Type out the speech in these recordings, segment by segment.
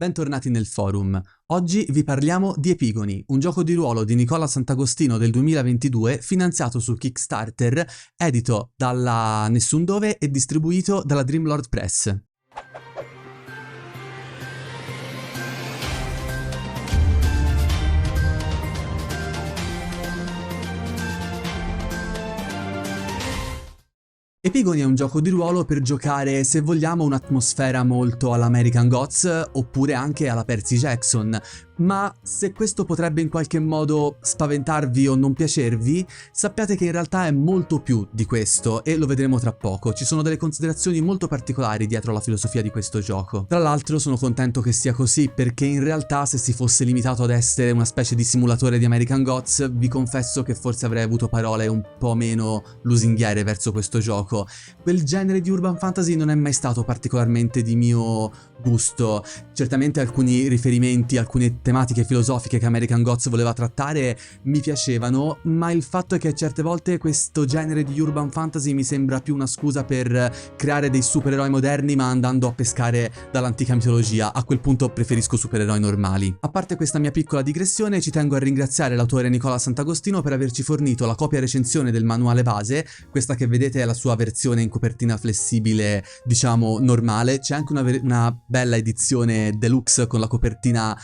bentornati nel forum. Oggi vi parliamo di Epigoni, un gioco di ruolo di Nicola Sant'Agostino del 2022 finanziato su Kickstarter, edito dalla Nessun Dove e distribuito dalla Dreamlord Press. Epigoni è un gioco di ruolo per giocare, se vogliamo, un'atmosfera molto all'American Gods oppure anche alla Percy Jackson, ma se questo potrebbe in qualche modo spaventarvi o non piacervi, sappiate che in realtà è molto più di questo e lo vedremo tra poco. Ci sono delle considerazioni molto particolari dietro la filosofia di questo gioco. Tra l'altro sono contento che sia così perché in realtà se si fosse limitato ad essere una specie di simulatore di American Gods, vi confesso che forse avrei avuto parole un po' meno lusinghiere verso questo gioco. Quel genere di urban fantasy non è mai stato particolarmente di mio gusto. Certamente alcuni riferimenti, alcune tematiche filosofiche che American Gods voleva trattare mi piacevano, ma il fatto è che certe volte questo genere di urban fantasy mi sembra più una scusa per creare dei supereroi moderni ma andando a pescare dall'antica mitologia. A quel punto preferisco supereroi normali. A parte questa mia piccola digressione, ci tengo a ringraziare l'autore Nicola Sant'Agostino per averci fornito la copia recensione del manuale base. Questa che vedete è la sua versione in copertina flessibile, diciamo normale. C'è anche una bella edizione deluxe con la copertina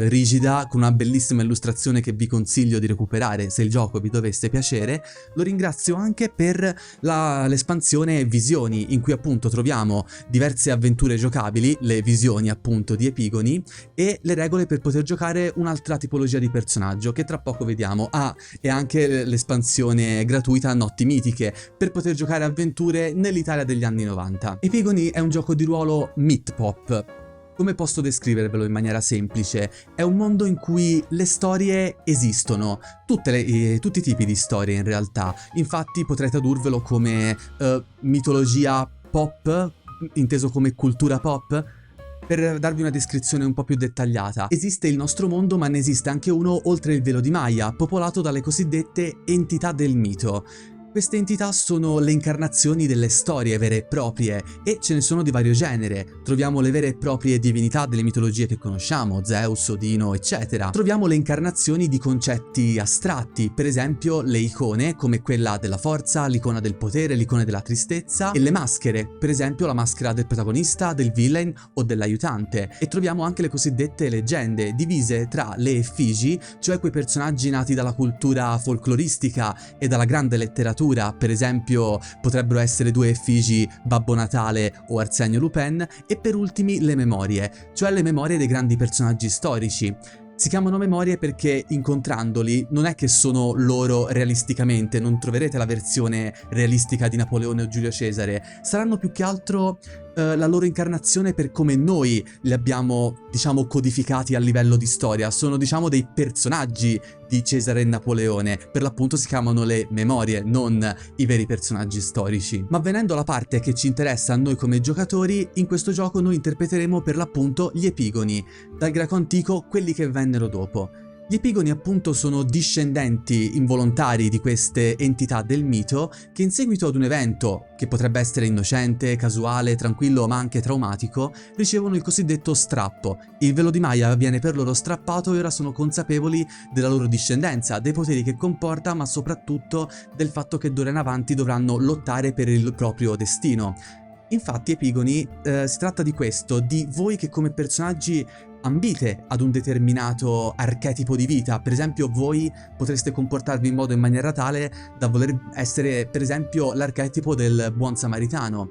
rigida, con una bellissima illustrazione che vi consiglio di recuperare se il gioco vi dovesse piacere. Lo ringrazio anche per l'espansione Visioni, in cui appunto troviamo diverse avventure giocabili, le visioni appunto di Epigoni, e le regole per poter giocare un'altra tipologia di personaggio che tra poco vediamo. E anche l'espansione gratuita Notti Mitiche per poter giocare avventure nell'Italia degli anni 90. Epigoni è un gioco di ruolo meat pop. Come posso descrivervelo in maniera semplice? È un mondo in cui le storie esistono, tutti i tipi di storie in realtà. Infatti potrei tradurvelo come mitologia pop, inteso come cultura pop. Per darvi una descrizione un po' più dettagliata, esiste il nostro mondo, ma ne esiste anche uno oltre il velo di Maya, popolato dalle cosiddette entità del mito. Queste entità sono le incarnazioni delle storie vere e proprie, e ce ne sono di vario genere. Troviamo le vere e proprie divinità delle mitologie che conosciamo, Zeus, Odino, eccetera. Troviamo le incarnazioni di concetti astratti, per esempio le icone, come quella della forza, l'icona del potere, l'icona della tristezza, e le maschere, per esempio la maschera del protagonista, del villain o dell'aiutante. E troviamo anche le cosiddette leggende, divise tra le effigi, cioè quei personaggi nati dalla cultura folcloristica e dalla grande letteratura. Per esempio potrebbero essere due effigi, Babbo Natale o Arsène Lupin, e per ultimi le memorie, cioè le memorie dei grandi personaggi storici. Si chiamano memorie perché incontrandoli non è che sono loro realisticamente, non troverete la versione realistica di Napoleone o Giulio Cesare, saranno più che altro la loro incarnazione per come noi li abbiamo, diciamo, codificati a livello di storia. Sono, diciamo, dei personaggi di Cesare e Napoleone, per l'appunto si chiamano le memorie, non i veri personaggi storici. Ma venendo alla parte che ci interessa a noi come giocatori, in questo gioco noi interpreteremo per l'appunto gli Epigoni, dal greco antico quelli che vennero dopo. Gli Epigoni appunto sono discendenti involontari di queste entità del mito che in seguito ad un evento, che potrebbe essere innocente, casuale, tranquillo ma anche traumatico, ricevono il cosiddetto strappo. Il velo di Maya viene per loro strappato e ora sono consapevoli della loro discendenza, dei poteri che comporta, ma soprattutto del fatto che d'ora in avanti dovranno lottare per il proprio destino. Infatti Epigoni si tratta di questo, di voi che come personaggi ambite ad un determinato archetipo di vita. Per esempio voi potreste comportarvi in modo in maniera tale da voler essere per esempio l'archetipo del buon samaritano,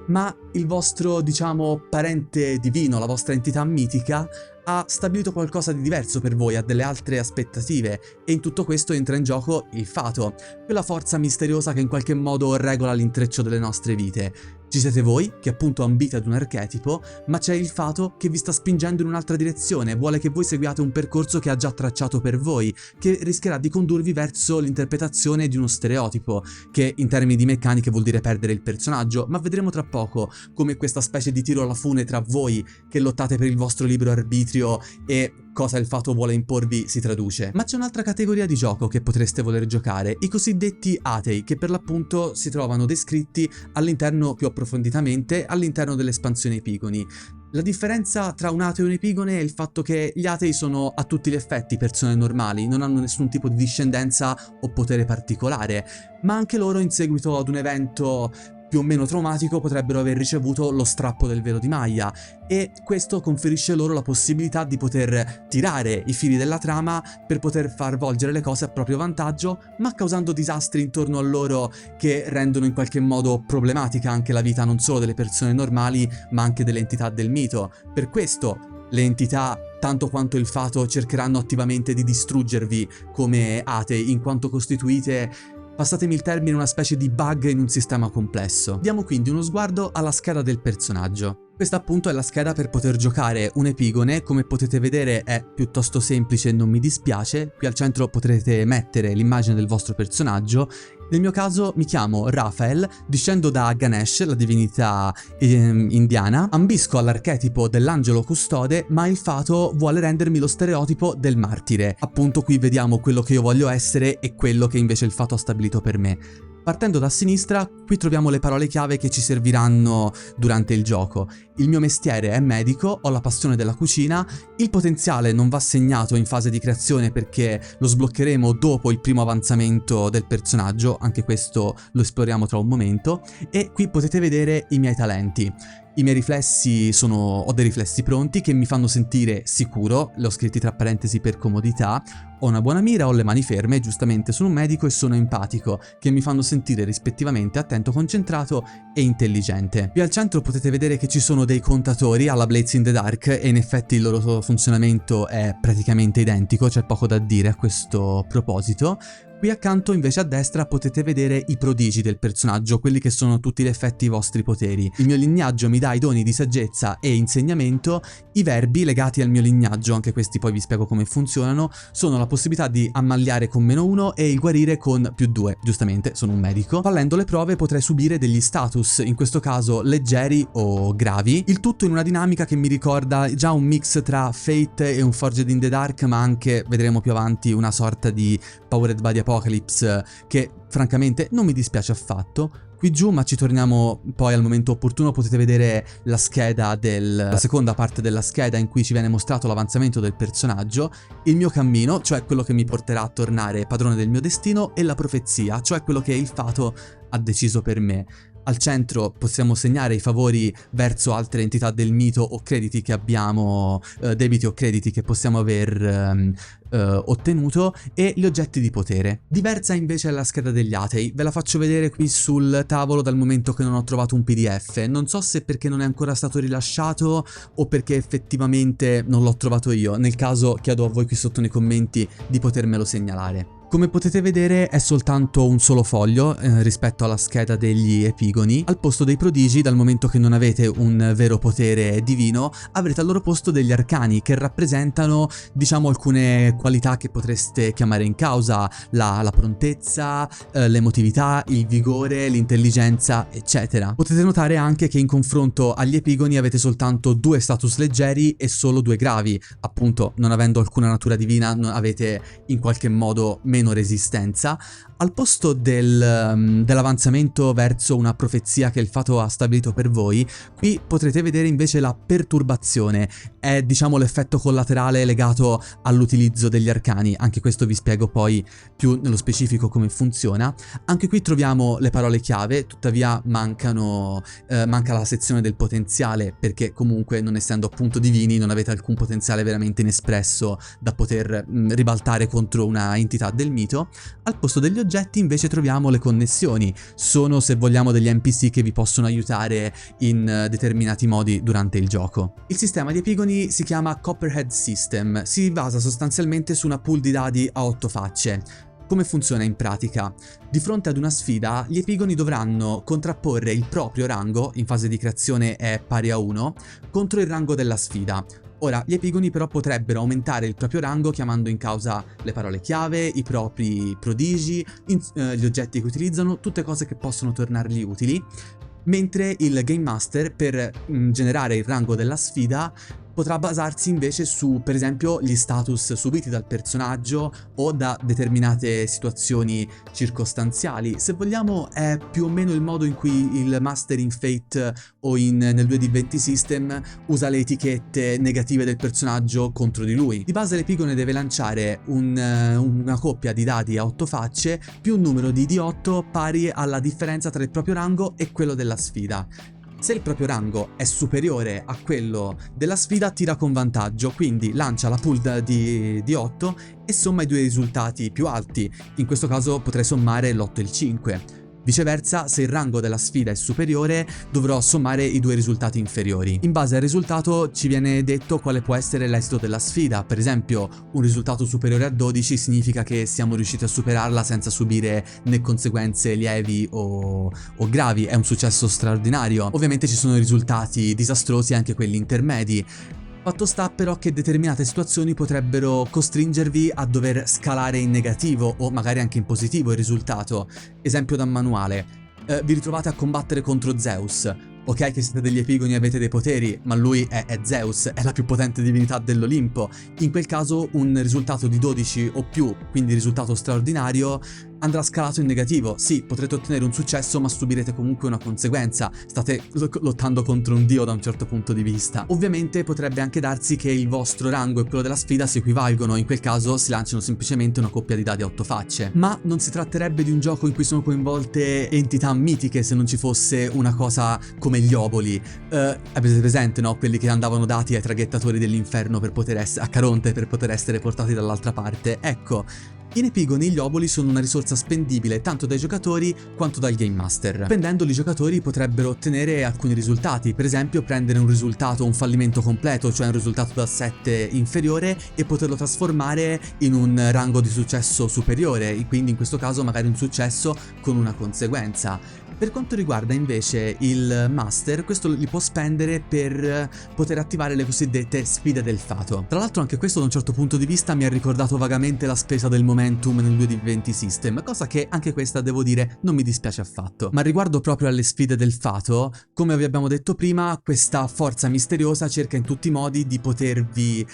ma il vostro, diciamo, parente divino, la vostra entità mitica ha stabilito qualcosa di diverso per voi, ha delle altre aspettative, e in tutto questo entra in gioco il fato, quella forza misteriosa che in qualche modo regola l'intreccio delle nostre vite. Ci siete voi, che appunto ambite ad un archetipo, ma c'è il fato che vi sta spingendo in un'altra direzione, vuole che voi seguiate un percorso che ha già tracciato per voi, che rischierà di condurvi verso l'interpretazione di uno stereotipo, che in termini di meccaniche vuol dire perdere il personaggio, ma vedremo tra poco come questa specie di tiro alla fune tra voi, che lottate per il vostro libero arbitrio arbitrio e cosa il fato vuole imporvi si traduce. Ma c'è un'altra categoria di gioco che potreste voler giocare, i cosiddetti atei, che per l'appunto si trovano descritti all'interno più approfonditamente all'interno dell'espansione Epigoni. La differenza tra un ateo e un epigone è il fatto che gli atei sono a tutti gli effetti persone normali, non hanno nessun tipo di discendenza o potere particolare, ma anche loro in seguito ad un evento più o meno traumatico potrebbero aver ricevuto lo strappo del velo di Maya, e questo conferisce loro la possibilità di poter tirare i fili della trama per poter far volgere le cose a proprio vantaggio, ma causando disastri intorno a loro che rendono in qualche modo problematica anche la vita non solo delle persone normali ma anche delle entità del mito. Per questo le entità, tanto quanto il fato, cercheranno attivamente di distruggervi come atei, in quanto costituite, passatemi il termine, una specie di bug in un sistema complesso. Diamo quindi uno sguardo alla scheda del personaggio. Questa appunto è la scheda per poter giocare un epigone. Come potete vedere è piuttosto semplice e non mi dispiace. Qui al centro potrete mettere l'immagine del vostro personaggio. Nel mio caso mi chiamo Raphael, discendo da Ganesh, la divinità indiana, ambisco all'archetipo dell'angelo custode, ma il fato vuole rendermi lo stereotipo del martire. Appunto qui vediamo quello che io voglio essere e quello che invece il fato ha stabilito per me. Partendo da sinistra, qui troviamo le parole chiave che ci serviranno durante il gioco. Il mio mestiere è medico, ho la passione della cucina, il potenziale non va segnato in fase di creazione perché lo sbloccheremo dopo il primo avanzamento del personaggio, anche questo lo esploriamo tra un momento, e qui potete vedere i miei talenti. I miei riflessi ho dei riflessi pronti che mi fanno sentire sicuro, li ho scritti tra parentesi per comodità, ho una buona mira, ho le mani ferme, giustamente sono un medico, e sono empatico, che mi fanno sentire rispettivamente attento, concentrato e intelligente. Qui al centro potete vedere che ci sono dei contatori alla Blades in the Dark e in effetti il loro funzionamento è praticamente identico, c'è poco da dire a questo proposito. Qui accanto invece a destra potete vedere i prodigi del personaggio, quelli che sono tutti gli effetti i vostri poteri. Il mio lignaggio mi dà i doni di saggezza e insegnamento, i verbi legati al mio lignaggio, anche questi poi vi spiego come funzionano, sono la possibilità di ammaliare con -1 e il guarire con +2, giustamente sono un medico. Fallendo le prove potrei subire degli status, in questo caso leggeri o gravi, il tutto in una dinamica che mi ricorda già un mix tra Fate e un Forged in the Dark, ma anche, vedremo più avanti, una sorta di Powered by the Apocalypse che francamente non mi dispiace affatto. Qui giù, ma ci torniamo poi al momento opportuno, potete vedere la scheda la seconda parte della scheda in cui ci viene mostrato l'avanzamento del personaggio, il mio cammino, cioè quello che mi porterà a tornare padrone del mio destino, e la profezia, cioè quello che il fato ha deciso per me. Al centro possiamo segnare i favori verso altre entità del mito o crediti che abbiamo, debiti o crediti che possiamo aver ottenuto, e gli oggetti di potere. Diversa invece è la scheda degli atei, ve la faccio vedere qui sul tavolo dal momento che non ho trovato un PDF, non so se perché non è ancora stato rilasciato o perché effettivamente non l'ho trovato io, nel caso chiedo a voi qui sotto nei commenti di potermelo segnalare. Come potete vedere è soltanto un solo foglio rispetto alla scheda degli epigoni. Al posto dei prodigi, dal momento che non avete un vero potere divino, avrete al loro posto degli arcani che rappresentano, diciamo, alcune qualità che potreste chiamare in causa: la prontezza, l'emotività, il vigore, l'intelligenza, eccetera. Potete notare anche che in confronto agli epigoni avete soltanto 2 status leggeri e solo 2 gravi, appunto non avendo alcuna natura divina avete in qualche modo meno resistenza. Al posto dell'avanzamento verso una profezia che il fato ha stabilito per voi, qui potrete vedere invece la perturbazione. È, diciamo, l'effetto collaterale legato all'utilizzo degli arcani, anche questo vi spiego poi più nello specifico come funziona. Anche qui troviamo le parole chiave, tuttavia manca la sezione del potenziale, perché comunque, non essendo appunto divini, non avete alcun potenziale veramente inespresso da poter ribaltare contro una entità del mito. Al posto degli oggetti invece troviamo le connessioni, sono, se vogliamo, degli NPC che vi possono aiutare in determinati modi durante il gioco. Il sistema di epigoni si chiama Copperhead System, si basa sostanzialmente su una pool di dadi a 8 facce. Come funziona in pratica? Di fronte ad una sfida, gli epigoni dovranno contrapporre il proprio rango, in fase di creazione è pari a 1, contro il rango della sfida. Ora, gli epigoni però potrebbero aumentare il proprio rango chiamando in causa le parole chiave, i propri prodigi, gli oggetti che utilizzano, tutte cose che possono tornargli utili, mentre il Game Master, per generare il rango della sfida, potrà basarsi invece su, per esempio, gli status subiti dal personaggio o da determinate situazioni circostanziali. Se vogliamo è più o meno il modo in cui il Master in Fate o nel 2D20 System usa le etichette negative del personaggio contro di lui. Di base l'Epigone deve lanciare una coppia di dadi a 8 facce più un numero di D8 pari alla differenza tra il proprio rango e quello della sfida. Se il proprio rango è superiore a quello della sfida tira con vantaggio, quindi lancia la pool di 8 e somma i due risultati più alti. In questo caso potrei sommare l'8 e il 5. Viceversa, se il rango della sfida è superiore, dovrò sommare i due risultati inferiori. In base al risultato ci viene detto quale può essere l'esito della sfida. Per esempio, un risultato superiore a 12 significa che siamo riusciti a superarla senza subire né conseguenze lievi o gravi, è un successo straordinario. Ovviamente ci sono risultati disastrosi, anche quelli intermedi. Fatto sta però che determinate situazioni potrebbero costringervi a dover scalare in negativo o magari anche in positivo il risultato. Esempio da manuale, vi ritrovate a combattere contro Zeus. Ok che siete degli epigoni e avete dei poteri, ma lui è Zeus, è la più potente divinità dell'Olimpo. In quel caso un risultato di 12 o più, quindi risultato straordinario, andrà scalato in negativo. Sì, potrete ottenere un successo, ma subirete comunque una conseguenza. State lottando contro un dio da un certo punto di vista. Ovviamente potrebbe anche darsi che il vostro rango e quello della sfida si equivalgono, in quel caso si lanciano semplicemente una coppia di dadi a 8 facce. Ma non si tratterebbe di un gioco in cui sono coinvolte entità mitiche se non ci fosse una cosa come gli oboli. Avete presente, no? Quelli che andavano dati ai traghettatori dell'inferno per poter essere a Caronte per poter essere portati dall'altra parte. Ecco, in Epigoni gli oboli sono una risorsa spendibile tanto dai giocatori quanto dal Game Master. Spendendoli i giocatori potrebbero ottenere alcuni risultati, per esempio prendere un risultato, un fallimento completo, cioè un risultato da 7 inferiore, e poterlo trasformare in un rango di successo superiore, quindi in questo caso magari un successo con una conseguenza. Per quanto riguarda invece il Master, questo li può spendere per poter attivare le cosiddette sfide del fato. Tra l'altro anche questo da un certo punto di vista mi ha ricordato vagamente la spesa del momentum nel 2D20 System, cosa che anche questa, devo dire, non mi dispiace affatto. Ma riguardo proprio alle sfide del fato, come vi abbiamo detto prima, questa forza misteriosa cerca in tutti i modi di potervi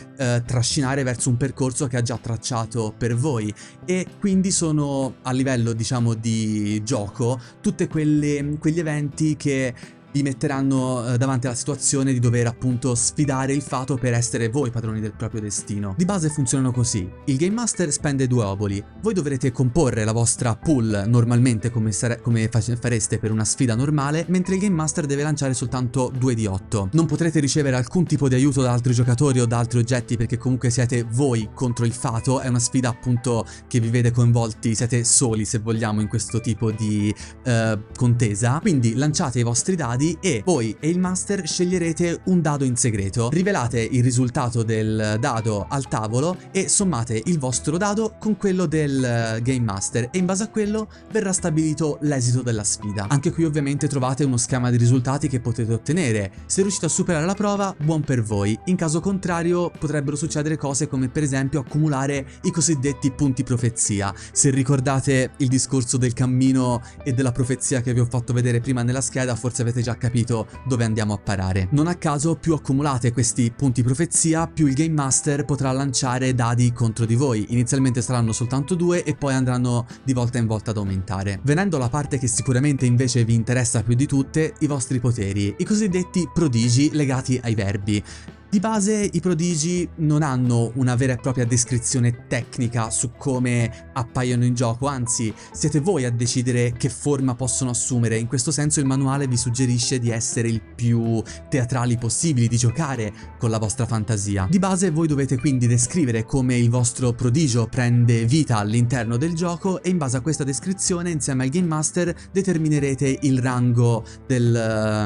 trascinare verso un percorso che ha già tracciato per voi, e quindi sono, a livello diciamo di gioco, tutte quegli eventi che vi metteranno davanti alla situazione di dover appunto sfidare il fato per essere voi padroni del proprio destino. Di base funzionano così: il Game Master spende 2 oboli, voi dovrete comporre la vostra pool normalmente come fareste per una sfida normale, mentre il Game Master deve lanciare soltanto 2 di 8. Non potrete ricevere alcun tipo di aiuto da altri giocatori o da altri oggetti, perché comunque siete voi contro il fato, è una sfida appunto che vi vede coinvolti, siete soli se vogliamo in questo tipo di contesa. Quindi lanciate i vostri dadi e voi e il Master sceglierete un dado in segreto, rivelate il risultato del dado al tavolo e sommate il vostro dado con quello del Game Master, e in base a quello verrà stabilito l'esito della sfida. Anche qui ovviamente trovate uno schema di risultati che potete ottenere. Se riuscite a superare la prova, buon per voi; in caso contrario potrebbero succedere cose come per esempio accumulare i cosiddetti punti profezia. Se ricordate il discorso del cammino e della profezia che vi ho fatto vedere prima nella scheda, forse avete già capito dove andiamo a parare. Non a caso, più accumulate questi punti profezia, più il Game Master potrà lanciare dadi contro di voi. Inizialmente saranno soltanto 2 e poi andranno di volta in volta ad aumentare. Venendo alla parte che sicuramente invece vi interessa più di tutte, i vostri poteri, i cosiddetti prodigi legati ai verbi. Di base i prodigi non hanno una vera e propria descrizione tecnica su come appaiono in gioco, anzi siete voi a decidere che forma possono assumere. In questo senso il manuale vi suggerisce di essere il più teatrali possibili, di giocare con la vostra fantasia. Di base voi dovete quindi descrivere come il vostro prodigio prende vita all'interno del gioco, e in base a questa descrizione insieme al Game Master determinerete il rango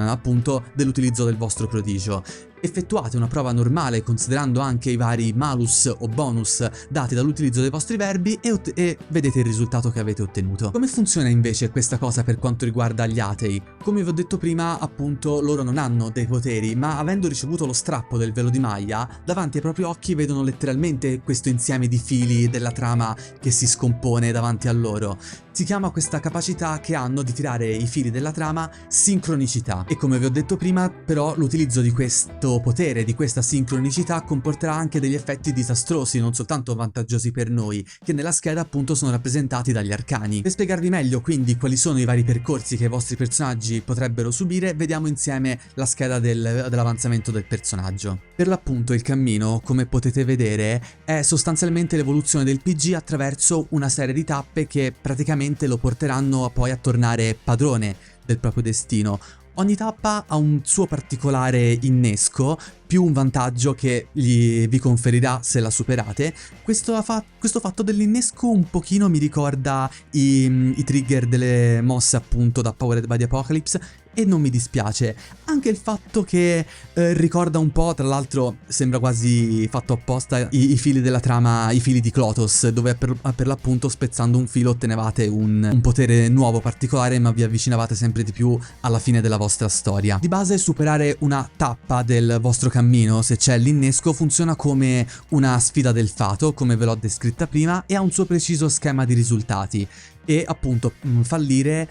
appunto dell'utilizzo del vostro prodigio. Effettuate una prova normale considerando anche i vari malus o bonus dati dall'utilizzo dei vostri verbi e vedete il risultato che avete ottenuto. Come funziona invece questa cosa per quanto riguarda gli atei? Come vi ho detto prima, appunto, loro non hanno dei poteri, ma avendo ricevuto lo strappo del velo di Maya, davanti ai propri occhi vedono letteralmente questo insieme di fili della trama che si scompone davanti a loro. Si chiama questa capacità che hanno di tirare i fili della trama sincronicità, e come vi ho detto prima però l'utilizzo di questo questo potere, di questa sincronicità, comporterà anche degli effetti disastrosi, non soltanto vantaggiosi per noi, che nella scheda appunto sono rappresentati dagli arcani. Per spiegarvi meglio quindi quali sono i vari percorsi che i vostri personaggi potrebbero subire, vediamo insieme la scheda dell'avanzamento del personaggio. Per l'appunto il cammino, come potete vedere, è sostanzialmente l'evoluzione del PG attraverso una serie di tappe che praticamente lo porteranno poi a tornare padrone del proprio destino. Ogni tappa ha un suo particolare innesco, più un vantaggio che vi conferirà se la superate. Questo fatto dell'innesco un pochino mi ricorda i trigger delle mosse appunto da Powered by the Apocalypse, e non mi dispiace. Anche il fatto che ricorda un po', tra l'altro sembra quasi fatto apposta, i fili della trama, i fili di Klotos, dove per l'appunto spezzando un filo ottenevate un potere nuovo particolare, ma vi avvicinavate sempre di più alla fine della vostra storia. Di base superare una tappa del vostro cammino, se c'è l'innesco, funziona come una sfida del fato, come ve l'ho descritta prima, e ha un suo preciso schema di risultati. E appunto fallire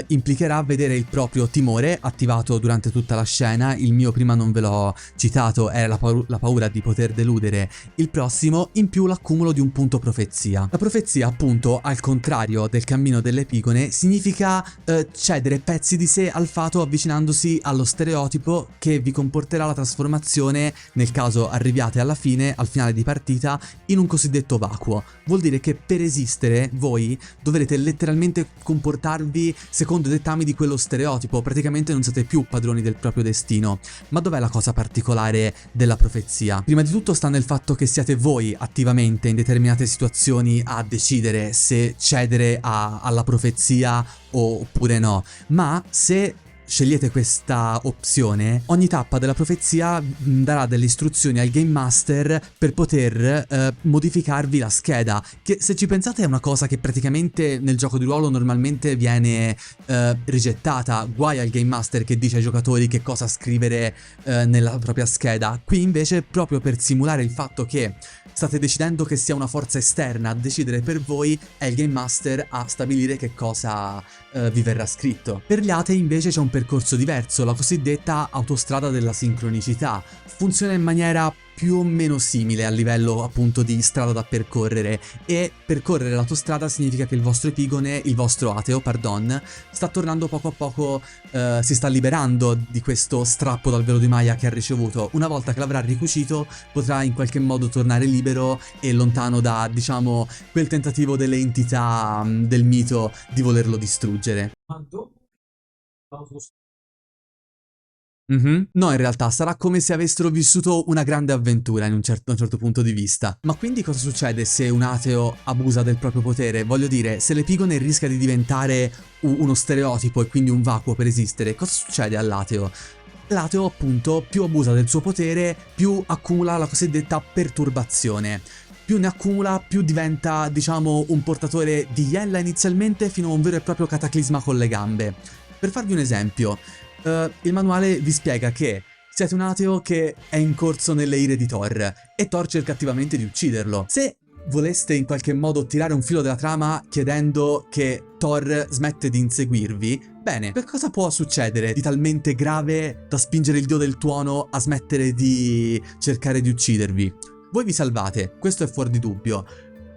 implicherà vedere il proprio timore attivato durante tutta la scena. Il mio prima non ve l'ho citato, è la paura di poter deludere il prossimo, in più l'accumulo di un punto profezia. La profezia appunto, al contrario del cammino dell'epigone, significa cedere pezzi di sé al fato avvicinandosi allo stereotipo, che vi comporterà la trasformazione, nel caso arriviate al finale di partita, in un cosiddetto vacuo. Vuol dire che per esistere voi dovrete letteralmente comportarvi secondo i dettami di quello stereotipo, praticamente non siete più padroni del proprio destino. Ma dov'è la cosa particolare della profezia? Prima di tutto sta nel fatto che siate voi attivamente in determinate situazioni a decidere se cedere alla profezia oppure no, ma se scegliete questa opzione, ogni tappa della profezia darà delle istruzioni al Game Master per poter modificarvi la scheda, che se ci pensate è una cosa che praticamente nel gioco di ruolo normalmente viene rigettata. Guai al Game Master che dice ai giocatori che cosa scrivere nella propria scheda. Qui invece, proprio per simulare il fatto che state decidendo che sia una forza esterna a decidere per voi, è il Game Master a stabilire che cosa vi verrà scritto. Per gli atei invece c'è un percorso diverso, la cosiddetta autostrada della sincronicità. Funziona in maniera più o meno simile a livello appunto di strada da percorrere, e percorrere l'autostrada significa che il vostro epigone, il vostro ateo, pardon, sta tornando poco a poco, si sta liberando di questo strappo dal velo di Maya che ha ricevuto. Una volta che l'avrà ricucito potrà in qualche modo tornare libero e lontano da, diciamo, quel tentativo delle entità del mito di volerlo distruggere. No, in realtà sarà come se avessero vissuto una grande avventura da un certo punto di vista. Ma quindi cosa succede se un ateo abusa del proprio potere? Voglio dire, se l'epigone rischia di diventare uno stereotipo e quindi un vacuo per esistere, cosa succede all'ateo? L'ateo appunto più abusa del suo potere, più accumula la cosiddetta perturbazione. Più ne accumula, più diventa, diciamo, un portatore di iella inizialmente, fino a un vero e proprio cataclisma con le gambe. Per farvi un esempio, il manuale vi spiega che siete un ateo che è incorso nelle ire di Thor e Thor cerca attivamente di ucciderlo. Se voleste in qualche modo tirare un filo della trama chiedendo che Thor smette di inseguirvi, bene, che cosa può succedere di talmente grave da spingere il dio del tuono a smettere di cercare di uccidervi? Voi vi salvate, questo è fuori di dubbio.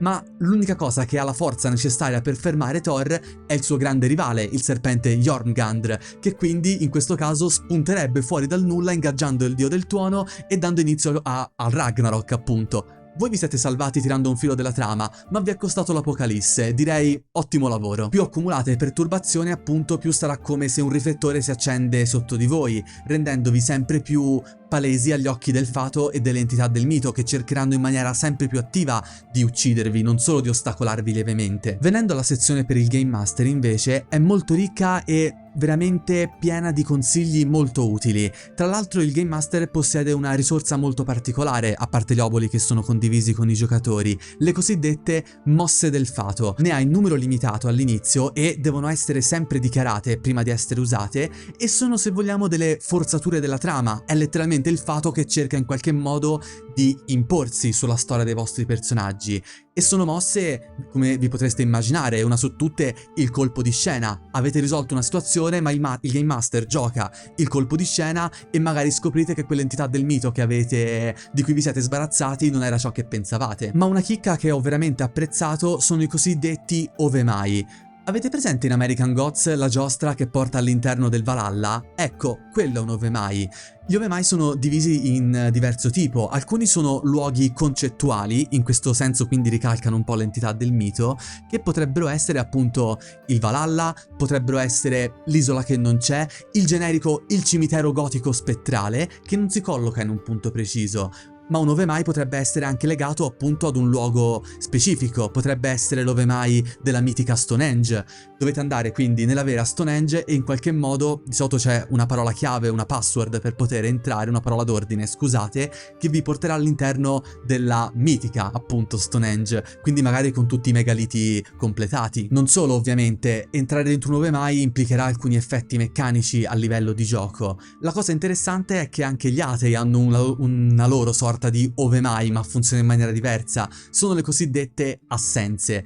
Ma l'unica cosa che ha la forza necessaria per fermare Thor è il suo grande rivale, il serpente Jormungandr, che quindi in questo caso spunterebbe fuori dal nulla ingaggiando il dio del tuono e dando inizio al Ragnarok, appunto. Voi vi siete salvati tirando un filo della trama, ma vi è costato l'apocalisse, direi ottimo lavoro. Più accumulate perturbazioni, appunto, più sarà come se un riflettore si accende sotto di voi, rendendovi sempre più palesi agli occhi del fato e delle entità del mito, che cercheranno in maniera sempre più attiva di uccidervi, non solo di ostacolarvi lievemente. Venendo alla sezione per il Game Master, invece, è molto ricca e veramente piena di consigli molto utili. Tra l'altro il Game Master possiede una risorsa molto particolare, a parte gli oboli che sono condivisi con i giocatori, le cosiddette mosse del fato. Ne ha in numero limitato all'inizio e devono essere sempre dichiarate prima di essere usate, e sono, se vogliamo, delle forzature della trama. È letteralmente semplicemente il fato che cerca in qualche modo di imporsi sulla storia dei vostri personaggi. E sono mosse, come vi potreste immaginare, una su tutte il colpo di scena. Avete risolto una situazione, ma il Game Master gioca il colpo di scena e magari scoprite che quell'entità del mito di cui vi siete sbarazzati non era ciò che pensavate. Ma una chicca che ho veramente apprezzato sono i cosiddetti ovemai. Avete presente in American Gods la giostra che porta all'interno del Valhalla? Ecco, quello è un ovemai. Gli ovemai sono divisi in diverso tipo. Alcuni sono luoghi concettuali, in questo senso quindi ricalcano un po' l'entità del mito, che potrebbero essere appunto il Valhalla, potrebbero essere l'isola che non c'è, il generico il cimitero gotico spettrale, che non si colloca in un punto preciso. Ma un ovemai potrebbe essere anche legato appunto ad un luogo specifico, potrebbe essere l'ovemai della mitica Stonehenge. Dovete andare quindi nella vera Stonehenge e in qualche modo, di solito c'è una parola chiave, una password per poter entrare, una parola d'ordine, scusate, che vi porterà all'interno della mitica appunto Stonehenge, quindi magari con tutti i megaliti completati. Non solo ovviamente, entrare dentro un ovemai implicherà alcuni effetti meccanici a livello di gioco. La cosa interessante è che anche gli atei hanno una loro sorta di ovemai, ma funziona in maniera diversa. Sono le cosiddette assenze.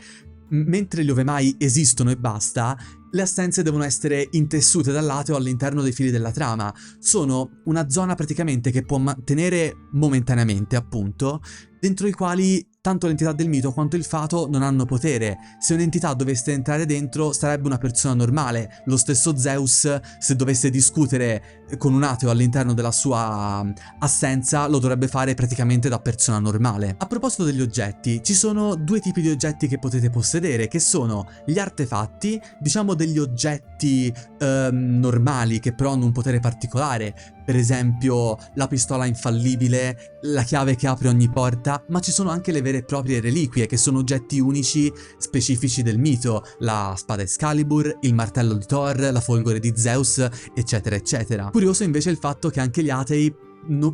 Mentre gli ovemai esistono e basta, le assenze devono essere intessute dall'ateo all'interno dei fili della trama. Sono una zona praticamente che può mantenere momentaneamente, appunto, dentro i quali tanto l'entità del mito quanto il fato non hanno potere. Se un'entità dovesse entrare dentro, sarebbe una persona normale. Lo stesso Zeus, se dovesse discutere con un ateo all'interno della sua assenza, lo dovrebbe fare praticamente da persona normale. A proposito degli oggetti, ci sono due tipi di oggetti che potete possedere, che sono gli artefatti, diciamo degli oggetti normali che però hanno un potere particolare. Per esempio la pistola infallibile, la chiave che apre ogni porta, ma ci sono anche le vere e proprie reliquie, che sono oggetti unici specifici del mito, la spada Excalibur, il martello di Thor, la folgore di Zeus, eccetera eccetera. Curioso invece il fatto che anche gli atei,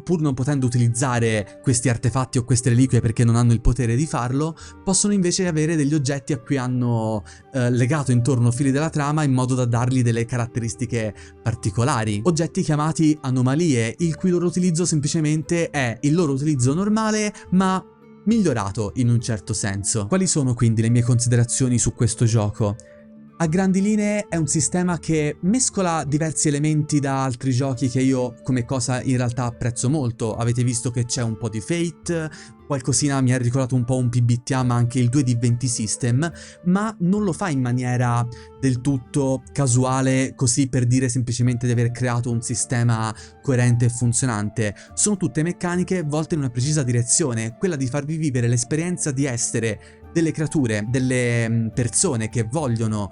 pur non potendo utilizzare questi artefatti o queste reliquie perché non hanno il potere di farlo, possono invece avere degli oggetti a cui hanno legato intorno fili della trama in modo da dargli delle caratteristiche particolari. Oggetti chiamati anomalie, il cui loro utilizzo semplicemente è il loro utilizzo normale, ma migliorato in un certo senso. Quali sono quindi le mie considerazioni su questo gioco? A grandi linee è un sistema che mescola diversi elementi da altri giochi che io come cosa in realtà apprezzo molto. Avete visto che c'è un po' di Fate, qualcosina mi ha ricordato un po' un PBTA, ma anche il 2D20 System, ma non lo fa in maniera del tutto casuale, così per dire semplicemente di aver creato un sistema coerente e funzionante. Sono tutte meccaniche volte in una precisa direzione, quella di farvi vivere l'esperienza di essere delle creature, delle persone che vogliono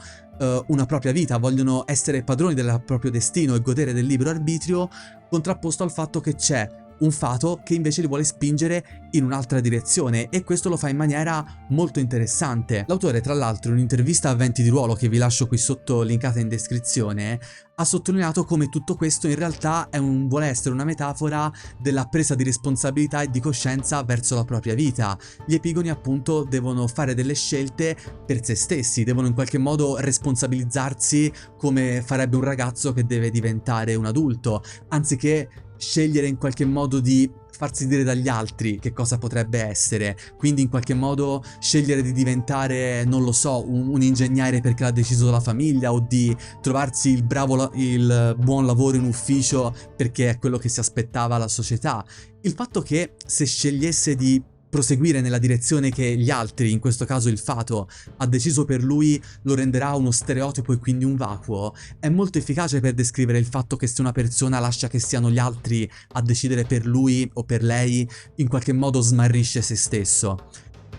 una propria vita, vogliono essere padroni del proprio destino e godere del libero arbitrio, contrapposto al fatto che c'è un fato che invece li vuole spingere in un'altra direzione, e questo lo fa in maniera molto interessante. L'autore, tra l'altro, in un'intervista a Venti di Ruolo, che vi lascio qui sotto linkata in descrizione, ha sottolineato come tutto questo in realtà vuole essere una metafora della presa di responsabilità e di coscienza verso la propria vita. Gli epigoni appunto devono fare delle scelte per se stessi, devono in qualche modo responsabilizzarsi come farebbe un ragazzo che deve diventare un adulto, anziché scegliere in qualche modo di farsi dire dagli altri che cosa potrebbe essere, quindi in qualche modo scegliere di diventare, non lo so, un ingegnere perché l'ha deciso la famiglia, o di trovarsi il buon lavoro in ufficio perché è quello che si aspettava la società. Il fatto che se scegliesse di proseguire nella direzione che gli altri, in questo caso il fato, ha deciso per lui, lo renderà uno stereotipo e quindi un vacuo, è molto efficace per descrivere il fatto che se una persona lascia che siano gli altri a decidere per lui o per lei, in qualche modo smarrisce se stesso.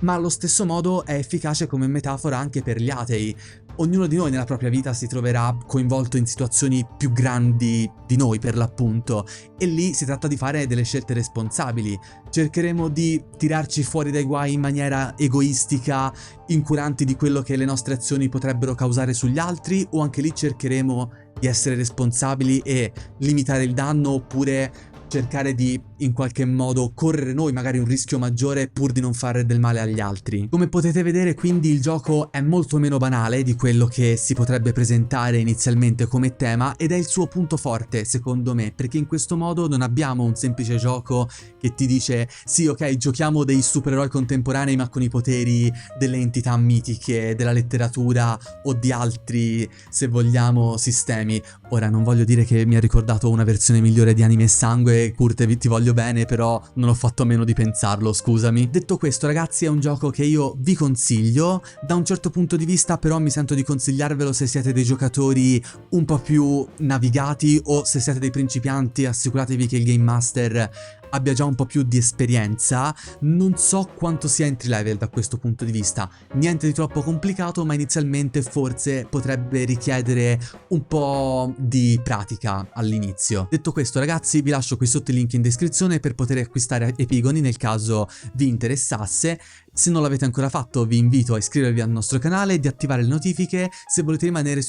Ma allo stesso modo è efficace come metafora anche per gli atei. Ognuno di noi nella propria vita si troverà coinvolto in situazioni più grandi di noi, per l'appunto, e lì si tratta di fare delle scelte responsabili. Cercheremo di tirarci fuori dai guai in maniera egoistica, incuranti di quello che le nostre azioni potrebbero causare sugli altri, o anche lì cercheremo di essere responsabili e limitare il danno, oppure cercare di in qualche modo correre noi magari un rischio maggiore pur di non fare del male agli altri. Come potete vedere, quindi, il gioco è molto meno banale di quello che si potrebbe presentare inizialmente come tema, ed è il suo punto forte secondo me, perché in questo modo non abbiamo un semplice gioco che ti dice sì, ok, giochiamo dei supereroi contemporanei ma con i poteri delle entità mitiche della letteratura o di altri, se vogliamo, sistemi. Ora non voglio dire che mi ha ricordato una versione migliore di Anime e Sangue, Kurt, ti voglio bene, però non ho fatto a meno di pensarlo, scusami. Detto questo, ragazzi, è un gioco che io vi consiglio. Da un certo punto di vista però mi sento di consigliarvelo se siete dei giocatori un po' più navigati, o se siete dei principianti assicuratevi che il Game Master abbia già un po' più di esperienza. Non so quanto sia entry level da questo punto di vista, niente di troppo complicato, ma inizialmente forse potrebbe richiedere un po' di pratica all'inizio. Detto questo, ragazzi, vi lascio qui sotto il link in descrizione per poter acquistare Epigoni nel caso vi interessasse. Se non l'avete ancora fatto, vi invito a iscrivervi al nostro canale e di attivare le notifiche se volete rimanere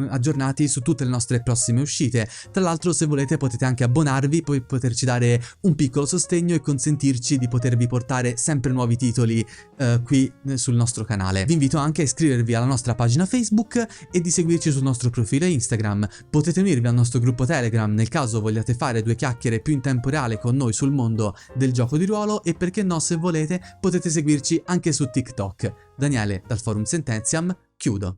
aggiornati su tutte le nostre prossime uscite. Tra l'altro, se volete potete anche abbonarvi per poterci dare un piccolo sostegno e consentirci di potervi portare sempre nuovi titoli qui sul nostro canale. Vi invito anche a iscrivervi alla nostra pagina Facebook e di seguirci sul nostro profilo Instagram. Potete unirvi al nostro gruppo Telegram nel caso vogliate fare due chiacchiere più in tempo reale con noi sul mondo del gioco di ruolo, e perché no, se volete potete seguirci anche su TikTok. Daniele dal forum Sententiam, chiudo.